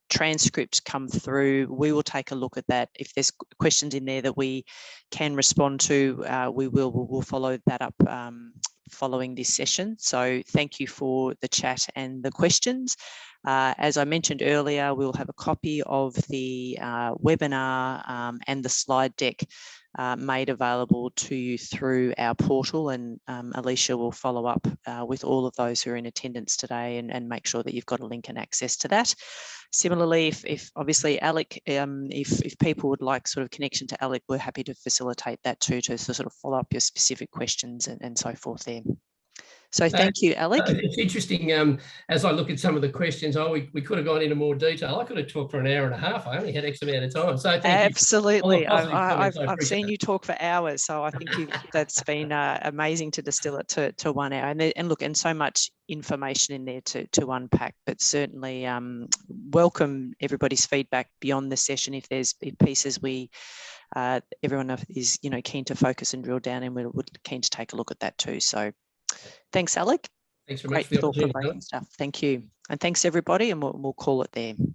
transcript come through. We will take a look at that. If there's questions in there that we can respond to, we'll follow that up following this session. So thank you for the chat and the questions. As I mentioned earlier, we'll have a copy of the webinar and the slide deck made available to you through our portal, and Alicia will follow up with all of those who are in attendance today and make sure that you've got a link and access to that. Similarly, if obviously Alec, if people would like sort of connection to Alec, we're happy to facilitate that too, to sort of follow up your specific questions and so forth there. So thank you, Alec. It's interesting. As I look at some of the questions, we could have gone into more detail. I could have talked for an hour and a half. I only had X amount of time. So thank Absolutely. you. I've seen you talk for hours, so I think that's been amazing to distill it to 1 hour. And look, and so much information in there to unpack. But certainly welcome everybody's feedback beyond the session. If there's pieces everyone is keen to focus and drill down, and we're keen to take a look at that too. So thanks, Alec. Thanks very much for the opportunity. Stuff. Thank you. And thanks everybody, and we'll call it there.